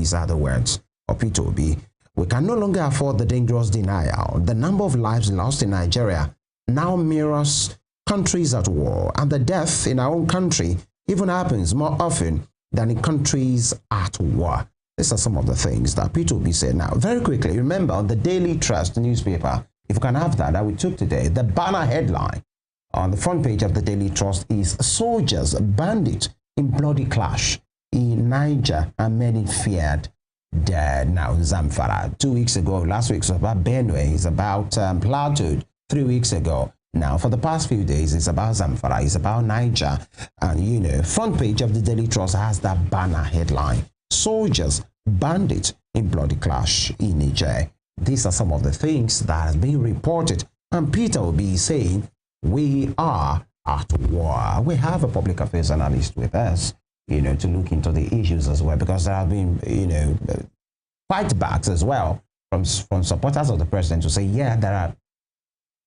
These are the words of Peter Obi. We can no longer afford the dangerous denial. The number of lives lost in Nigeria now mirrors countries at war, and the death in our own country even happens more often than in countries at war. These are some of the things that Peter Obi said. Now, very quickly, remember on the Daily Trust newspaper, if you can have that we took today, the banner headline on the front page of the Daily Trust is "Soldiers Bandit in Bloody Clash in Niger and Many Feared Dead." Now, Zamfara, 2 weeks ago, last week, so about Benue, it's about Plateau, 3 weeks ago. Now, for the past few days, it's about Zamfara, it's about Niger. And, you know, front page of the Daily Trust has that banner headline, "Soldiers Bandit in Bloody Clash in Niger." These are some of the things that has been reported. And Peter Obi is saying, we are at war. We have a public affairs analyst with us, you know, to look into the issues as well, because there have been, you know, fight backs as well from supporters of the president to say, yeah, there are,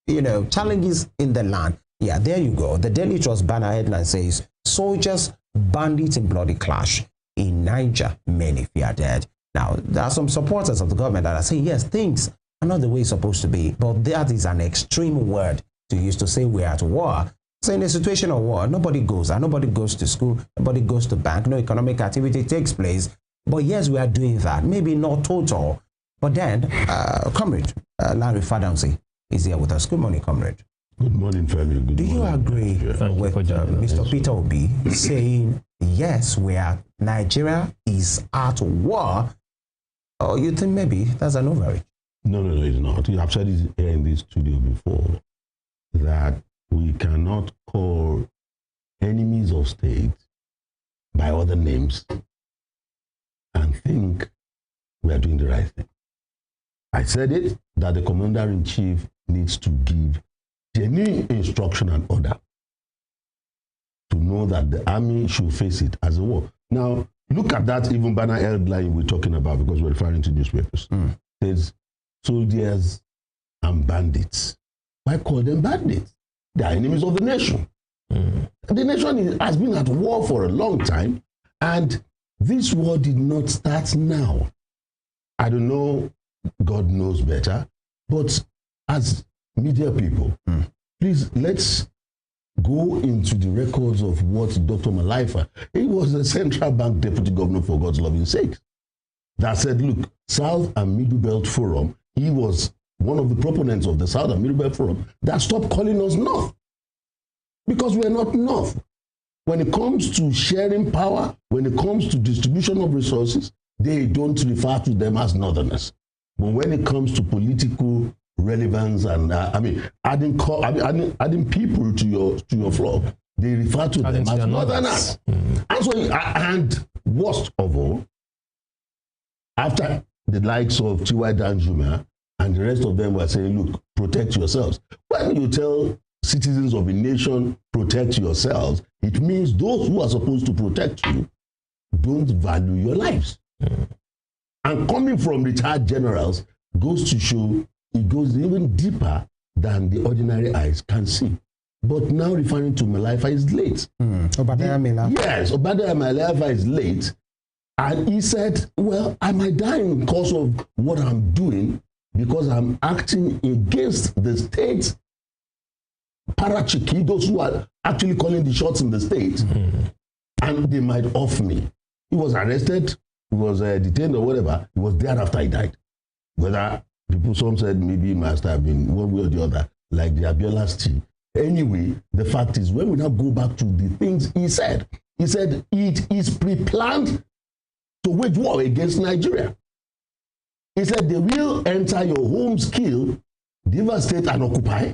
you know, challenges in the land. Yeah, there you go. The Daily Trust banner headline says, "Soldiers Bandits in Bloody Clash in Niger, Many Fear Dead." Now, there are some supporters of the government that are saying, yes, things are not the way it's supposed to be, but that is an extreme word to use to say we're at war. So in a situation of war, nobody goes out, nobody goes to school, nobody goes to bank, no economic activity takes place. But yes, we are doing that. Maybe not total, but then, comrade, Lanre Fadahunsi is here with us. Good morning, comrade. Good morning, Femi. Good morning. Do you agree with Mr. Peter Obi saying, yes, Nigeria is at war? Or you think maybe that's an overreach? No, it's not. I've said it here in this studio before, that we cannot call enemies of state by other names and think we are doing the right thing. I said it, that the commander-in-chief needs to give genuine instruction and order to know that the army should face it as a war. Now, look at that even banner headline we're talking about, because we're referring to newspapers. There's soldiers and bandits. Why call them bandits? They are enemies of the nation. The nation has been at war for a long time, and this war did not start now. I don't know, God knows better, but as media people, please, let's go into the records of what Dr. Malaifa, he was the central bank deputy governor, for God's loving sake, that said, look, South and Middle Belt Forum, he was one of the proponents of the South and Middle Belt Forum, that stopped calling us North, because we're not North. When it comes to sharing power, when it comes to distribution of resources, they don't refer to them as Northerners. But when it comes to political relevance and adding people to your flock, they refer to them as Northerners. And worst of all, after the likes of T.Y. Danjuma and the rest of them were saying, look, protect yourselves. When you tell citizens of a nation, protect yourselves, it means those who are supposed to protect you don't value your lives. And coming from retired generals goes to show it goes even deeper than the ordinary eyes can see. But now referring to Malaifa is late. Yes, Obadiah Malaifa is late. And he said, well, I might die in the course of what I'm doing because I'm acting against the state parachiki, those who are actually calling the shots in the state. And they might off me. He was arrested, he was detained or whatever. He was dead after he died. Whether people, some said maybe he must have been one way or the other, like the Abiola's tea. Anyway, the fact is, when we now go back to the things he said it is pre-planned to wage war against Nigeria. He said they will enter your homes, kill, devastate and occupy,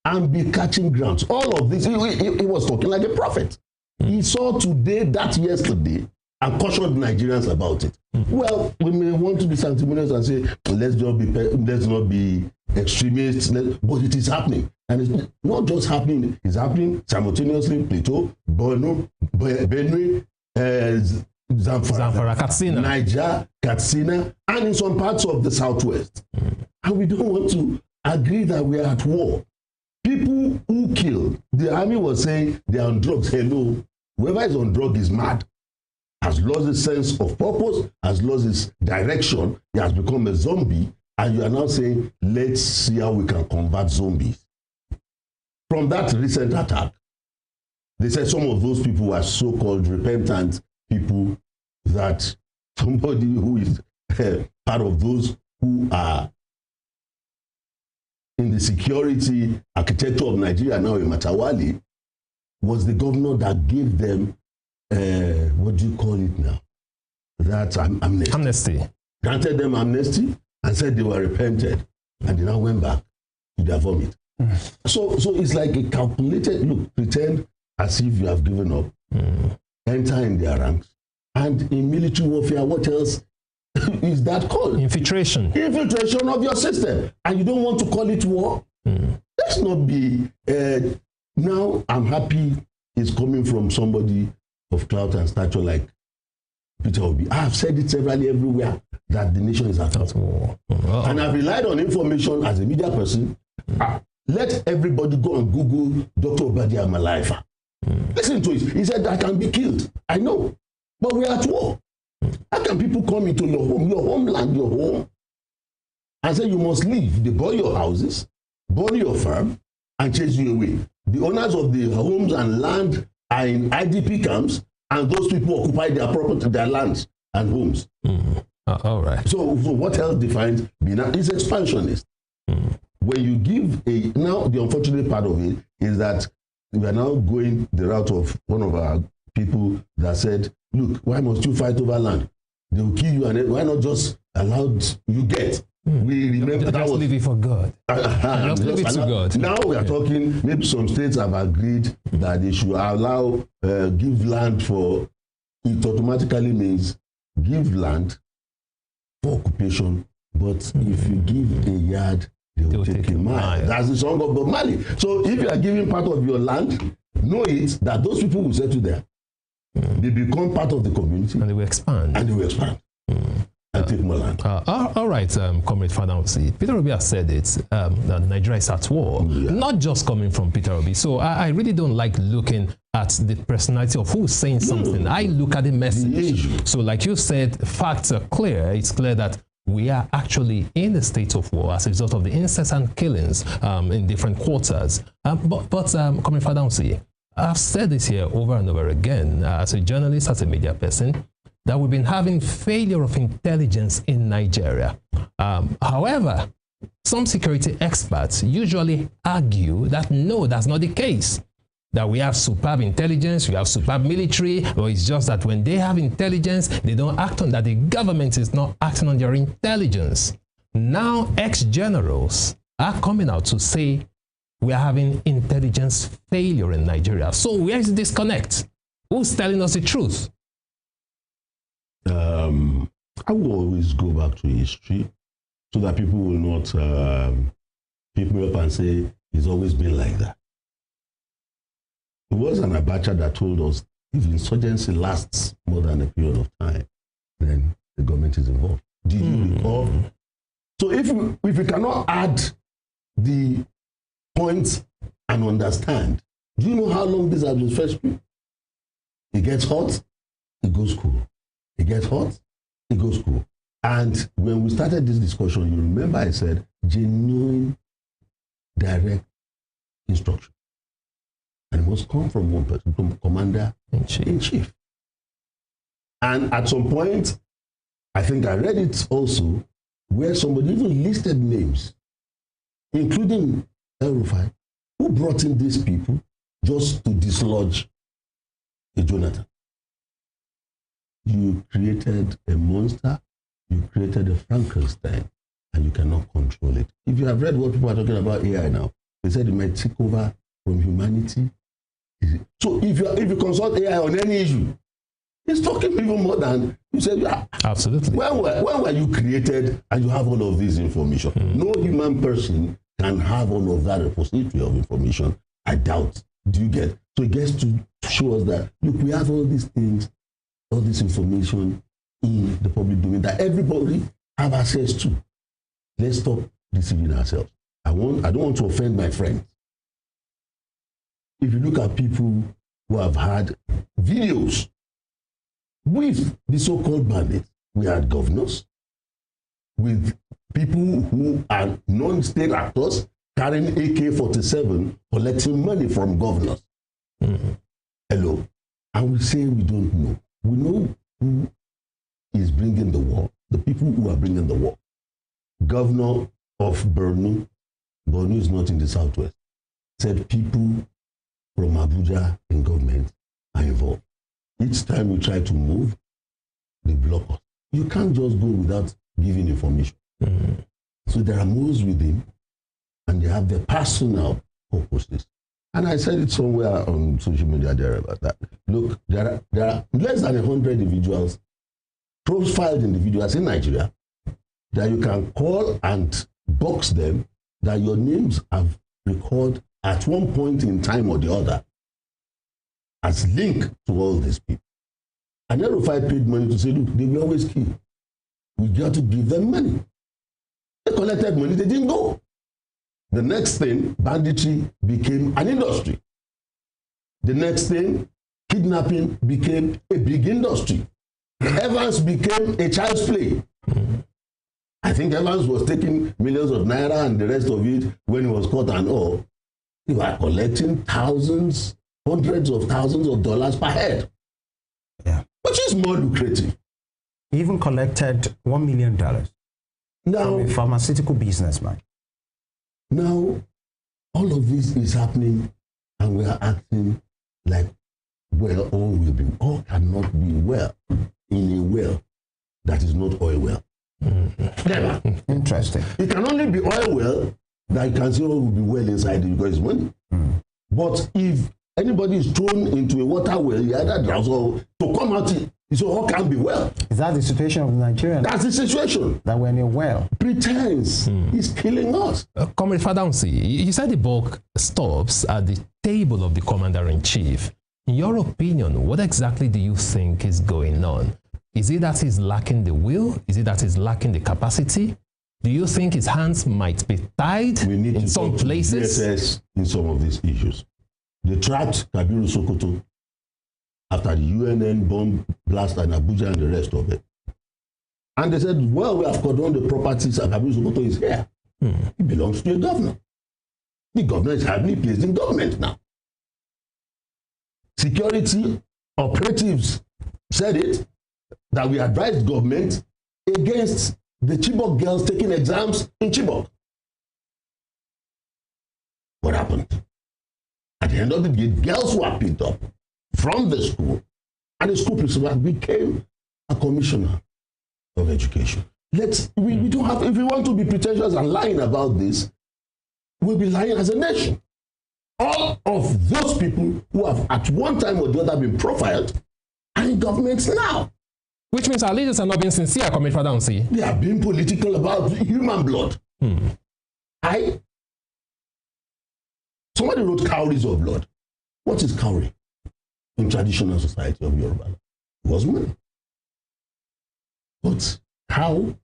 and be catching grounds. All of this, he was talking like a prophet. He saw today that yesterday and cautioned Nigerians about it. Well, we may want to be sanctimonious and say, let's not be extremists, but it is happening. And it's not just happening, it's happening simultaneously. Plateau, Borno, Benue, Zamfara, Katsina, Niger, Katsina, and in some parts of the southwest. And we don't want to agree that we are at war. People who kill, the army was saying they are on drugs. Hello, whoever is on drug is mad. has lost his sense of purpose, has lost his direction. He has become a zombie. And you are now saying, let's see how we can combat zombies. From that recent attack, they said some of those people were so-called repentant people, that somebody who is part of those who are in the security architecture of Nigeria now in Matawali was the governor that gave them, what do you call it now? That amnesty. Amnesty. Granted them amnesty and said they were repented, and they now went back to their vomit. So it's like a calculated look. Pretend as if you have given up, enter in their ranks, and in military warfare, what else is that called? Infiltration. Infiltration of your system, and you don't want to call it war. Let's not be. Now I'm happy it's coming from somebody of clout and stature like Peter Obi. I have said it severally everywhere that the nation is at war. And I've relied on information as a media person. Let everybody go and Google Dr. Obadiah Malaifa. Listen to it. He said, I can be killed. I know. But we're at war. How can people come into your home, your homeland, your home, and say you must leave? They burn your houses, burn your farm, and chase you away. The owners of the homes and land are in IDP camps, and those people occupy their property, their lands and homes. All right. So what else defines being is expansionist? When you give now the unfortunate part of it is that we are now going the route of one of our people that said, look, why must you fight over land? They will kill you, and why not just allow you get? We remember that was leave it for God. Just leave it to God. Now we are talking, maybe some states have agreed that they should allow, give land for, it automatically means give land for occupation, but if you give a yard, they will take a mile. That's the song of Bob Marley. So if you are giving part of your land, know it that those people will settle there. They become part of the community. And they will expand. And they will expand. And take more land. All right, Comrade Fadahunsi. Peter Obi has said it, that Nigeria is at war. Not just coming from Peter Obi. So I really don't like looking at the personality of who's saying something. I look at the message. So like you said, facts are clear. It's clear that we are actually in a state of war as a result of the incessant killings in different quarters. But Comrade Fadahunsi, I've said this here over and over again as a journalist, as a media person, that we've been having failure of intelligence in Nigeria. However, some security experts usually argue that no, that's not the case. That we have superb intelligence, we have superb military, or it's just that when they have intelligence, they don't act on that. The government is not acting on their intelligence. Now, ex-generals are coming out to say we are having intelligence failure in Nigeria. So where is the disconnect? Who's telling us the truth? I will always go back to history so that people will not pick me up and say it's always been like that. It was an Abacha that told us if insurgency lasts more than a period of time, then the government is involved. Did you recall? So if we cannot add the points and understand, do you know how long this has been first? It gets hot, it goes cool. It gets hot, it goes cool. And when we started this discussion, you remember I said genuine, direct instruction. And it must come from one person, from Commander-in-Chief. And at some point, I think I read it also, where somebody even listed names, including El-Rufai, who brought in these people just to dislodge a Jonathan. You created a monster, you created a Frankenstein, and you cannot control it. If you have read what people are talking about AI now, they said it might take over from humanity. So if you consult AI on any issue, it's talking even more than you said. Absolutely. When were you created and you have all of this information? No human person can have all of that repository of information. I doubt. Do you get? So it gets to show us that, look, we have all these things, all this information in the public domain that everybody have access to. Let's stop deceiving ourselves. I don't want to offend my friends. If you look at people who have had videos with the so-called bandits, we had governors, with people who are non-state actors carrying AK-47, collecting money from governors. Hello. And we say we don't know. We know who is bringing the war, the people who are bringing the war. Governor of Borno is not in the southwest, said people from Abuja in government are involved. Each time we try to move, they block us. You can't just go without giving information. So there are moves with him, and they have their personal purposes. And I said it somewhere on social media there about that. Look, there are less than 100 individuals, profiled individuals in Nigeria, that you can call and box them, that your names have recorded at one point in time or the other as linked to all these people. And Erufai paid money to say, look, they will always kill. We got to give them money. They collected money, they didn't go. The next thing, banditry became an industry. The next thing, kidnapping became a big industry. Evans became a child's play. I think Evans was taking millions of naira and the rest of it when he was caught and all. They were collecting thousands, hundreds of thousands of dollars per head. Yeah. Which is more lucrative. He even collected $1 million Now, from a pharmaceutical businessman. Now, all of this is happening, and we are acting like, well, all cannot be well in a well that is not oil well. Never. Interesting. It can only be oil well that you can say, will be well inside it because it's money. But if anybody is thrown into a water well, you either drowns or to come out, so all can be well. Is that the situation of Nigeria? That's the situation. That we're in a well. Pretense is killing us. Comrade Fadahunsi, you said the bulk stops at the table of the commander-in-chief. In your opinion, what exactly do you think is going on? Is it that he's lacking the will? Is it that he's lacking the capacity? Do you think his hands might be tied in some places? DSS in some of these issues. They tracked Kabiru Sokoto after the UNN bomb blast in Abuja and the rest of it. And they said, well, we have cordoned the properties and Kabiru Sokoto is here. He belongs to a governor. The governor is hardly placed in government now. Security operatives said it, that we advised government against the Chibok girls taking exams in Chibok. What happened? At the end of the day, girls were picked up from the school, and the school principal became a commissioner of education. We don't have, if we want to be pretentious and lying about this, we'll be lying as a nation. All of those people who have at one time or the other been profiled are in government now. Which means our leaders are not being sincere, Comrade Fadahunsi. They are being political about human blood. Somebody wrote cowries of blood. What is cowrie in traditional society of Yoruba? It was money. But cow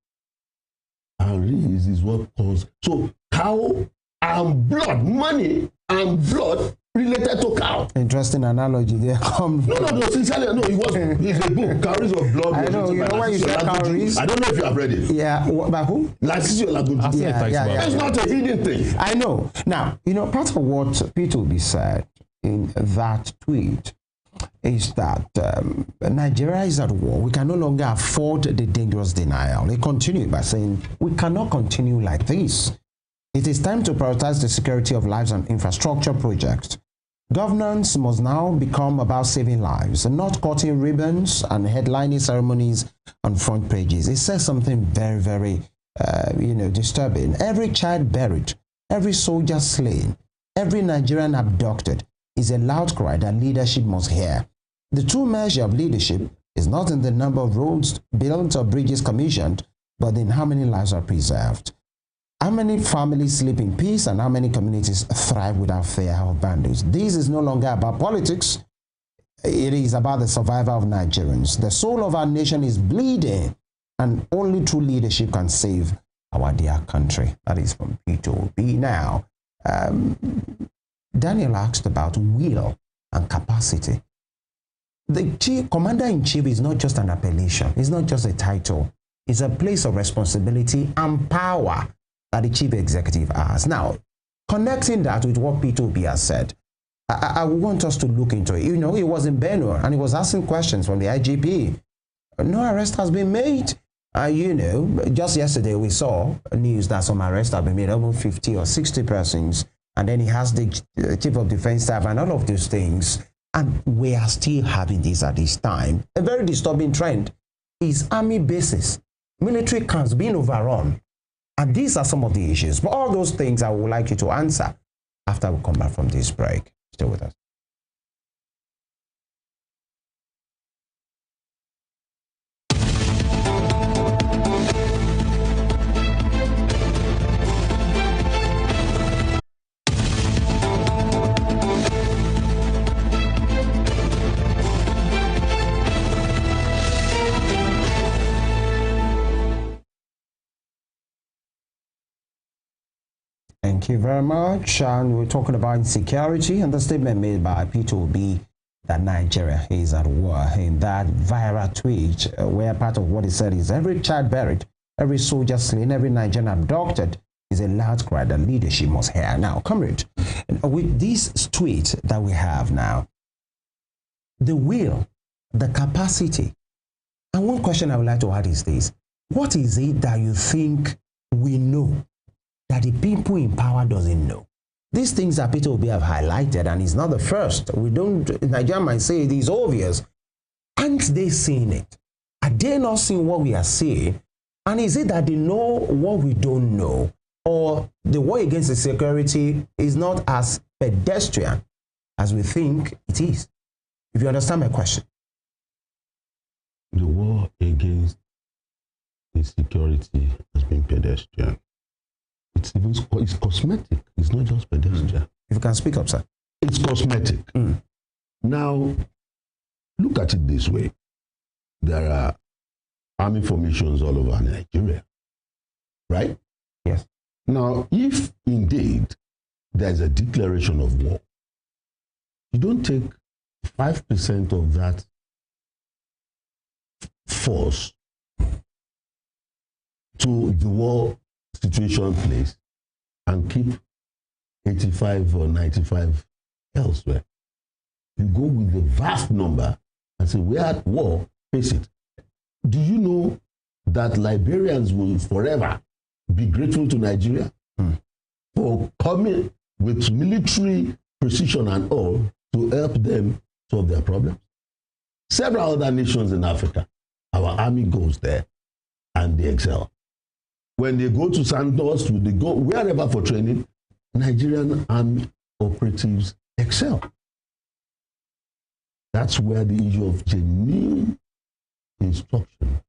and reeds is what caused. So cow and blood, money and blood related to cow. Interesting analogy there. No, sincerely, no, it's a book, Cowries of Blood. I know, you know why you say cowries? I don't know if you have read it. Yeah, by who? Lasisi Olagunju. Yeah. It's not a hidden thing. I know. Now, part of what Peter Obi said in that tweet is that Nigeria is at war. We can no longer afford the dangerous denial. He continued by saying, we cannot continue like this. It is time to prioritize the security of lives and infrastructure projects. Governance must now become about saving lives and not cutting ribbons and headlining ceremonies on front pages. It says something very, very, disturbing. Every child buried, every soldier slain, every Nigerian abducted is a loud cry that leadership must hear. The true measure of leadership is not in the number of roads built or bridges commissioned, but in how many lives are preserved. How many families sleep in peace and how many communities thrive without fear of bandits? This is no longer about politics. It is about the survival of Nigerians. The soul of our nation is bleeding, and only true leadership can save our dear country. That is from Peter Obi. Now, Daniel asked about will and capacity. the commander-in-chief is not just an appellation. It's not just a title. It's a place of responsibility and power that the chief executive has. Now, connecting that with what Peter Obi has said, I want us to look into it. You know, he was in Benue and he was asking questions from the IGP. No arrest has been made. You know, just yesterday we saw news that some arrests have been made, almost 50 or 60 persons. And then he has the chief of defense staff and all of those things. And we are still having this at this time. A very disturbing trend is army bases, military camps being overrun. And these are some of the issues. But all those things I would like you to answer after we come back from this break. Stay with us. Thank you very much. And we're talking about insecurity and the statement made by Peter Obi that Nigeria is at war. In that viral tweet, where part of what he said is every child buried, every soldier slain, every Nigerian abducted is a loud cry that leadership must hear. Now, comrade, with this tweet that we have now, the will, the capacity, and one question I would like to add is this: what is it that you think we know that the people in power doesn't know? These things that Peter Obi have highlighted, and he's not the first. We don't, Nigeria might say it is obvious. Aren't they seeing it? Are they not seeing what we are seeing? And is it that they know what we don't know? Or the war against the security is not as pedestrian as we think it is? If you understand my question. The war against insecurity has been pedestrian. It's cosmetic. It's not just pedestrian. If you can speak up, sir. It's cosmetic. Now, look at it this way. There are army formations all over Nigeria, right? Yes. Now, if indeed there's a declaration of war, you don't take 5% of that force to the war situation place and keep 85 or 95 elsewhere. You go with the vast number and say, we're at war, face it. Do you know that Liberians will forever be grateful to Nigeria for coming with military precision and all to help them solve their problems? Several other nations in Africa, our army goes there and they excel. When they go to Santos, they go wherever for training, Nigerian army operatives excel. That's where the issue of genuine instruction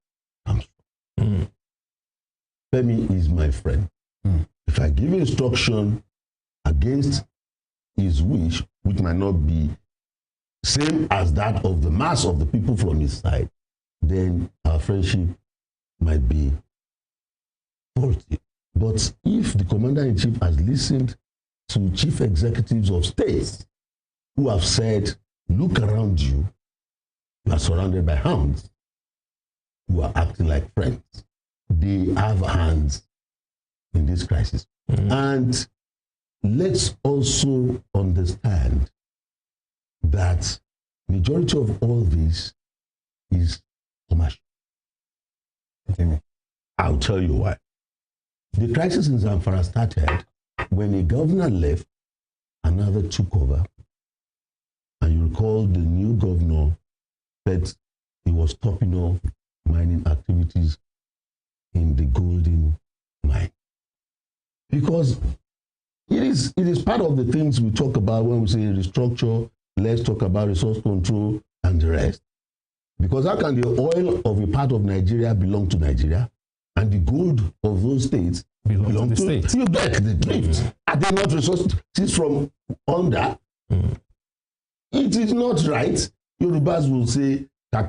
comes from. Femi is my friend. If I give instruction against his wish, which might not be same as that of the mass of the people from his side, then our friendship might be faulty. But if the commander-in-chief has listened to chief executives of states who have said, look around you, you are surrounded by hounds who are acting like friends. They have hands in this crisis. And let's also understand that majority of all this is commercial. I'll tell you why. The crisis in Zamfara started when a governor left, another took over. And you recall the new governor said he was stopping off mining activities in the golden mine. Because it is part of the things we talk about when we say restructure, let's talk about resource control and the rest. Because how can the oil of a part of Nigeria belong to Nigeria and the gold of those states belong to the states? You get the drift. Are they not resources from under? It is not right. Yorubas will say, and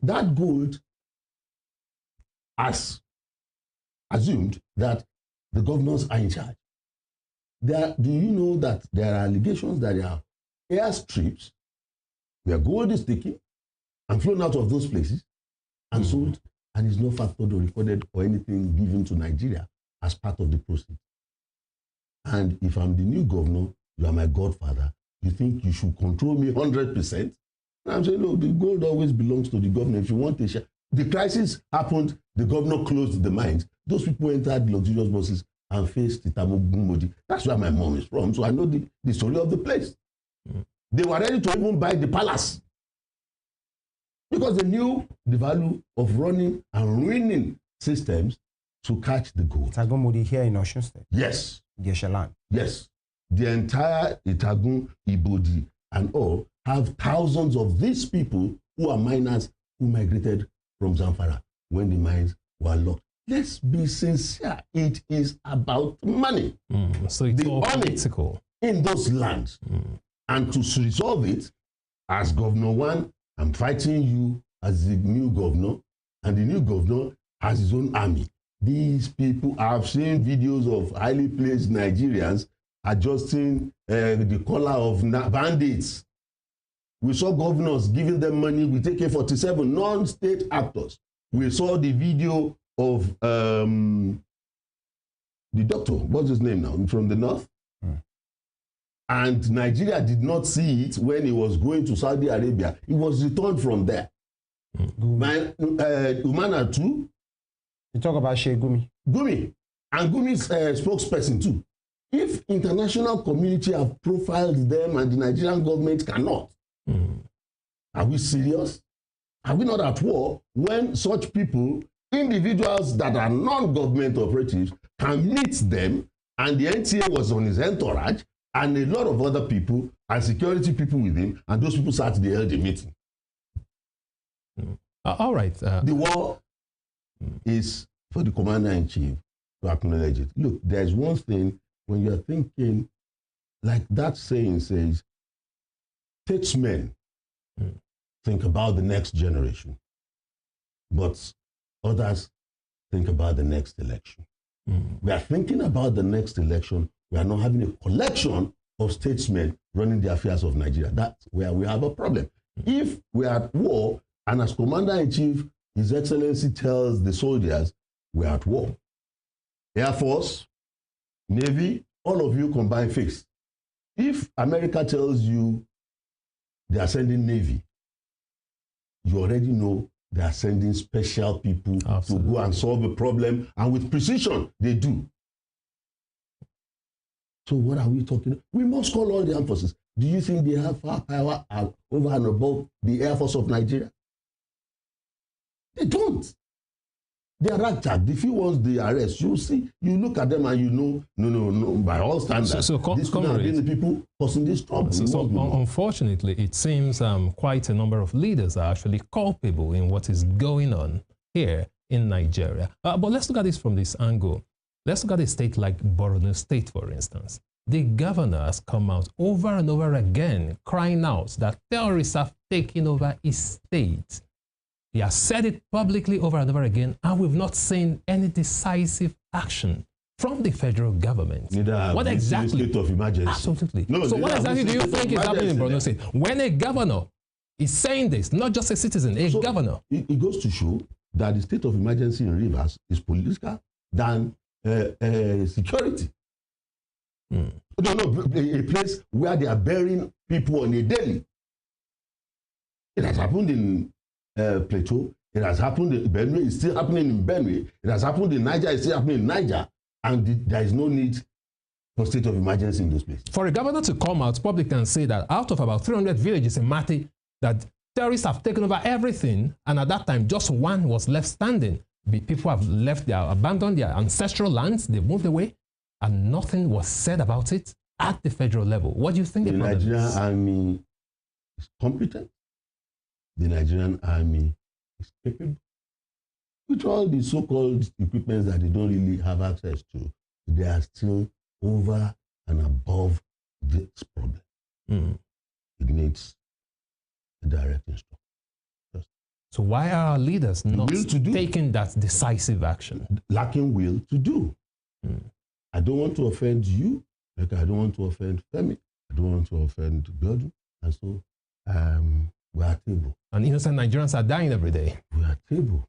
that gold has assumed that the governors are in charge. Do you know that there are allegations that there are airstrips where gold is taken and flown out of those places and sold, and is not factored or recorded or anything given to Nigeria as part of the proceeds? And if I'm the new governor, you are my godfather, you think you should control me 100%? And I'm saying, no, the gold always belongs to the governor. If you want a share. The crisis happened, the governor closed the mines. Those people entered luxurious buses and faced Itamu. That's where my mom is from. So I know the story of the place. They were ready to even buy the palace because they knew the value of running and ruining systems to catch the gold. Itagumudi here in Osun State. Yes. Geshaland. Yes. The entire Itagun, Ibodi, and all have thousands of these people who are miners who migrated from Zamfara when the mines were locked. Let's be sincere. It is about money. So it's the all money political in those lands. And to resolve it, as Governor One, I'm fighting you as the new governor, and the new governor has his own army. These people, I've seen videos of highly placed Nigerians adjusting the collar of bandits. We saw governors giving them money with AK-47, non-state actors. We saw the video of the doctor, what's his name now, from the north? And Nigeria did not see it when he was going to Saudi Arabia. He was returned from there. My Umana too. You talk about Sheikh Gumi. Gumi. And Gumi's spokesperson too. If international community have profiled them and the Nigerian government cannot, are we serious? Are we not at war when such people, individuals that are non-government operatives, can meet them, and the NTA was on his entourage, and a lot of other people and security people with him, and those people sat there held a meeting? All right. The war is for the commander-in-chief to acknowledge it. Look, there's one thing when you're thinking, like that saying says, statesmen think about the next generation, but others think about the next election. We are thinking about the next election. We are not having a collection of statesmen running the affairs of Nigeria. That's where we have a problem. If we are at war, and as Commander-in-Chief, His Excellency tells the soldiers, we are at war. Air Force, Navy, all of you combine fix. If America tells you they are sending Navy, you already know they are sending special people to go and solve a problem, and with precision, they do. So what are we talking about? We must call all the armed forces. Do you think they have firepower over and above the Air Force of Nigeria? They don't. They are ragtag. The few ones they arrest, you see, you look at them and you know, no, by all standards, these could have been the people causing this trouble. So unfortunately, it seems quite a number of leaders are actually culpable in what is going on here in Nigeria. But let's look at this from this angle. Let's look at a state like Borno State, for instance. The governor has come out over and over again crying out that terrorists have taken over his state. He has said it publicly over and over again, and we've not seen any decisive action from the federal government. What exactly? State of emergency. Absolutely. No, so what exactly do you think is happening in Borno State? When a governor is saying this, not just a citizen, a governor. It goes to show that the state of emergency in Rivers is political than security. No, a place where they are burying people on a daily. It has happened in Plateau. It has happened in Benue. It's still happening in Benue. It has happened in Niger. It's still happening in Niger. And there is no need for state of emergency in those places. For a governor to come out publicly and say that out of about 300 villages in Mati, that terrorists have taken over everything, and at that time just one was left standing. People have abandoned their ancestral lands. They've moved away, and nothing was said about it at the federal level. What do you think? The Nigerian army is competent. The Nigerian army is capable. With all the so-called equipment that they don't really have access to, they are still over and above this problem. It needs a direct instruction. So why are our leaders not taking that decisive action? Lacking will to do. I don't want to offend you. Like, I don't want to offend Femi. I don't want to offend Biodu. And so we are table. And innocent Nigerians are dying every day. We are table.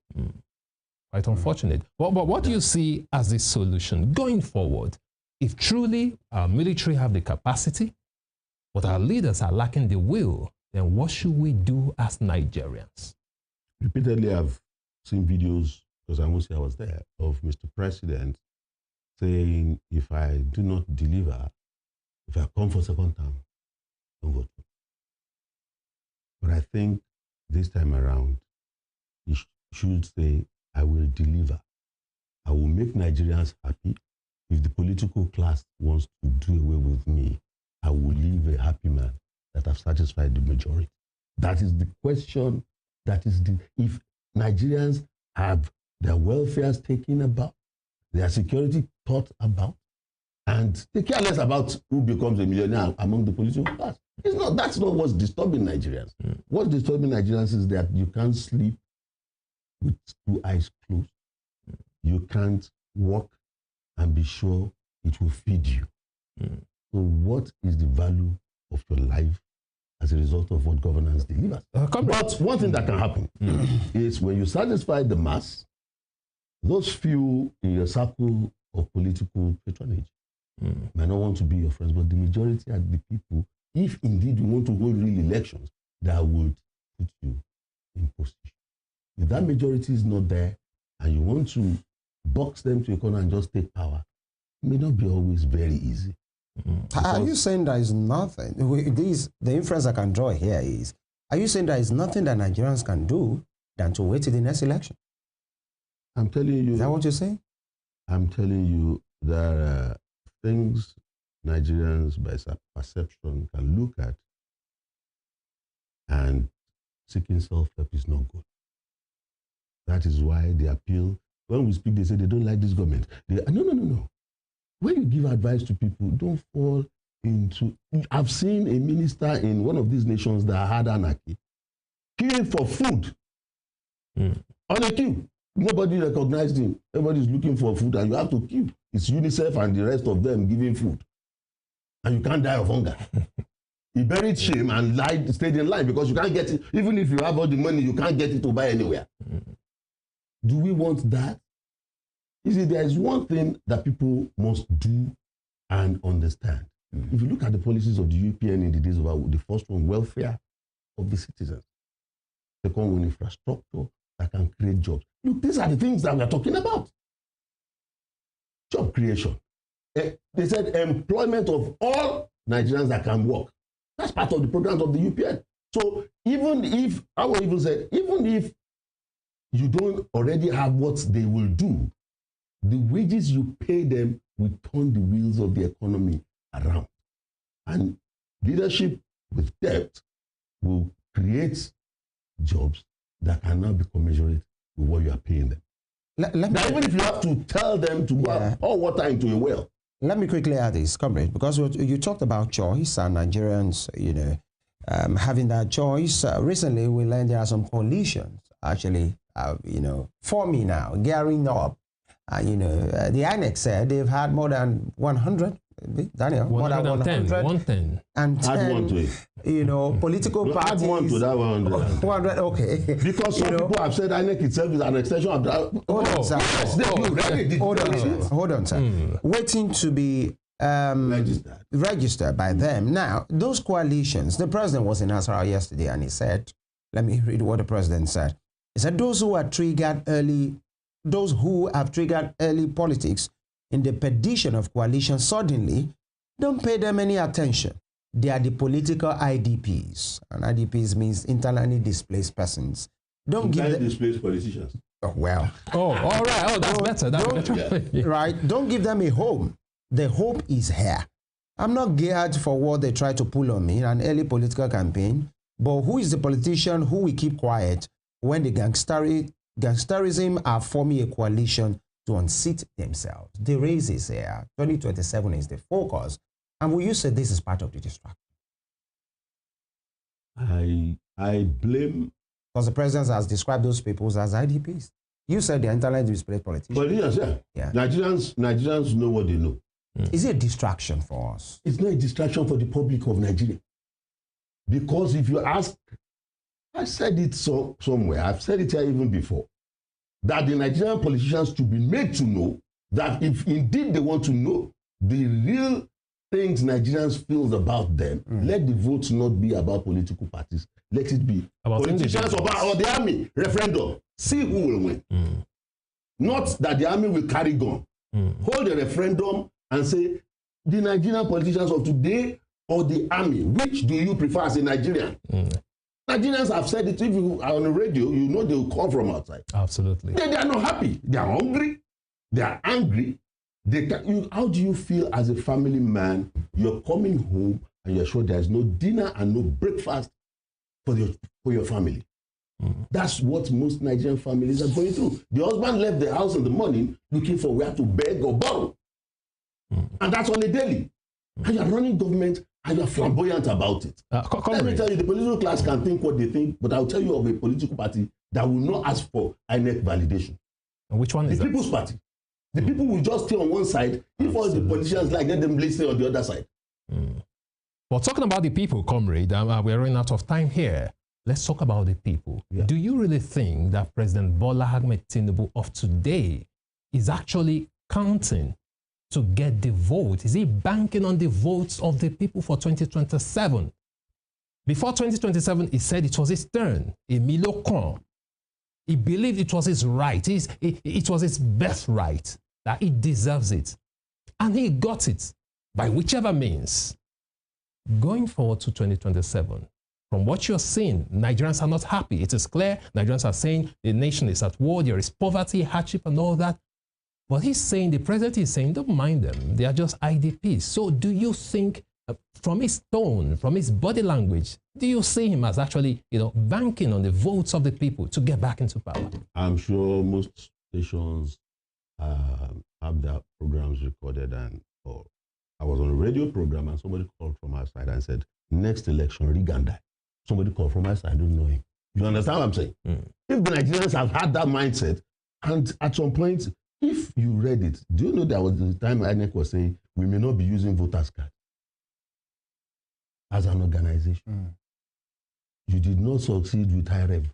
Quite unfortunate. But what do you see as the solution going forward? If truly our military have the capacity, but our leaders are lacking the will, then what should we do as Nigerians? Repeatedly, I've seen videos, because I won't say I was there, of Mr. President saying, if I do not deliver, if I come for second term, don't vote for me. But I think this time around, he should say, I will deliver. I will make Nigerians happy. If the political class wants to do away with me, I will leave a happy man that have satisfied the majority. That is the question. That is if Nigerians have their welfare taken about, their security thought about, and they care less about who becomes a millionaire among the political class. That's not what's disturbing Nigerians. What's disturbing Nigerians is that you can't sleep with two eyes closed. You can't walk and be sure it will feed you. So what is the value of your life as a result of what governance delivers? But one thing that can happen is when you satisfy the mass, those few in your circle of political patronage might not want to be your friends, but the majority are the people, if indeed you want to hold real elections, that would put you in position. If that majority is not there and you want to box them to a corner and just take power, it may not be always very easy. Are you saying there is nothing? The inference I can draw here is, are you saying there is nothing that Nigerians can do than to wait till the next election? I'm telling you. Is that what you're saying? I'm telling you there are things Nigerians by perception can look at, and seeking self-help is not good. That is why they appeal. When we speak, they say they don't like this government. No. When you give advice to people, don't fall into... I've seen a minister in one of these nations that had anarchy queuing for food on a queue. Nobody recognized him. Everybody's looking for food and you have to queue. It's UNICEF and the rest of them giving food. And you can't die of hunger. He buried shame and stayed in line because you can't get it. Even if you have all the money, you can't get it to buy anywhere. Do we want that? You see, there is one thing that people must do and understand. If you look at the policies of the UPN in the days of the first one, welfare of the citizens. Second one, infrastructure that can create jobs. Look, these are the things that we are talking about. Job creation. They said employment of all Nigerians that can work. That's part of the programs of the UPN. So even if, I will even say, even if you don't already have what they will do, the wages you pay them will turn the wheels of the economy around. And leadership with depth will create jobs that can now be commensurate with what you are paying them. Now, even if you have to tell them to go pour water into a well. Let me quickly add this, comrade, because you talked about choice and Nigerians, having that choice. Recently, we learned there are some coalitions actually, forming now, gearing up. The INEC said they've had more than 100, Daniel, more than 110. And 10, political parties. Add one to that 100. 100, okay. Because some people have said INEC itself is an extension of that. Hold on, sir. Waiting to be registered by them. Now, those coalitions, the president was in Nasarawa yesterday and he said, let me read what the president said. He said, those who have triggered early politics in the perdition of coalition suddenly don't pay them any attention. They are the political IDPs. And IDPs means internally displaced persons. Don't give them displaced politicians. Oh, well. Oh, all right. Oh, that's better. That's better. Yeah. Right. Don't give them a home. The hope is here. I'm not geared for what they try to pull on me, an early political campaign. But who is the politician who will keep quiet when the gangsterism are forming a coalition to unseat themselves? The race is here. 2027 is the focus. And will you say this is part of the distraction? I blame... Because the president has described those people as IDPs. You said they're internally displaced politicians. Politicians, yeah. Nigerians know what they know. Is it a distraction for us? It's not a distraction for the public of Nigeria. Because if you ask, I said it somewhere, I've said it here even before, that the Nigerian politicians to be made to know that if indeed they want to know the real things Nigerians feel about them, let the votes not be about political parties. Let it be about politicians or the army referendum. See who will win. Not that the army will carry gun. Hold a referendum and say, the Nigerian politicians of today or the army, which do you prefer as a Nigerian? Nigerians have said it. If you are on the radio, you know they will call from outside. Absolutely. They are not happy. They are hungry. They are angry. How do you feel as a family man? You're coming home and you're sure there's no dinner and no breakfast for your family. That's what most Nigerian families are going through. The husband left the house in the morning looking for where to beg or borrow. And that's on a daily. And you're running government and you're flamboyant about it. Let me tell you, the political class can think what they think, but I'll tell you of a political party that will not ask for INEC validation. And which one is that? The People's Party. The people will just stay on one side. If all the politicians like, let them stay on the other side. Well, talking about the people, comrade, we're running out of time here. Let's talk about the people. Yeah. Do you really think that President Bola Ahmed Tinubu of today is actually counting to get the vote? Is he banking on the votes of the people for 2027? Before 2027, he said it was his turn. Emilio Khan. He believed it was his right. It was his birthright, that he deserves it. And he got it by whichever means. Going forward to 2027, from what you're seeing, Nigerians are not happy. It is clear. Nigerians are saying the nation is at war, there is poverty, hardship, and all that. But he's saying, the president is saying, don't mind them. They are just IDPs. So do you think, from his tone, from his body language, do you see him as actually, banking on the votes of the people to get back into power? I'm sure most stations have their programs recorded. I was on a radio program and somebody called from our side and said, next election, Riganda. Somebody called from my side, I don't know him. You understand what I'm saying? If the Nigerians have had that mindset, and at some point, if you read it, do you know there was the time INEC was saying, we may not be using voters' card as an organization. You did not succeed with IREV.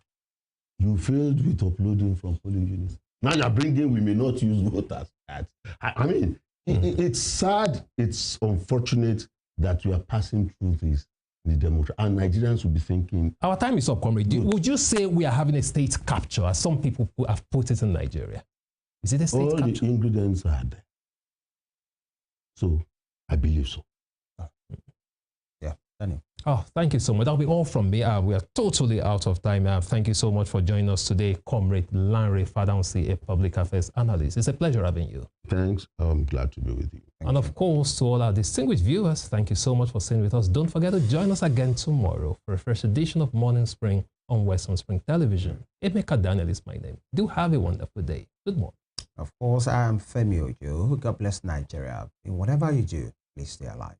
You failed with uploading from polling units. Now you're bringing, we may not use voters' cards. I mean, it's sad, it's unfortunate that you are passing through this. The democracy, and Nigerians will be thinking. Our time is up, comrade. Would you say we are having a state capture, as some people have put it in Nigeria? Is it a state capture? All the ingredients are there. So, I believe so. Yeah, Daniel. Oh, thank you so much. That'll be all from me. We are totally out of time. Thank you so much for joining us today, Comrade Lanre Fadahunsi, a public affairs analyst. It's a pleasure having you. Thanks. I'm glad to be with you. And of course, to all our distinguished viewers, thank you so much for staying with us. Don't forget to join us again tomorrow for a fresh edition of Morning Spring on Western Spring Television. Emeka Daniel is my name. Do have a wonderful day. Good morning. Of course, I am Femi Ojo. God bless Nigeria. In whatever you do, please stay alive.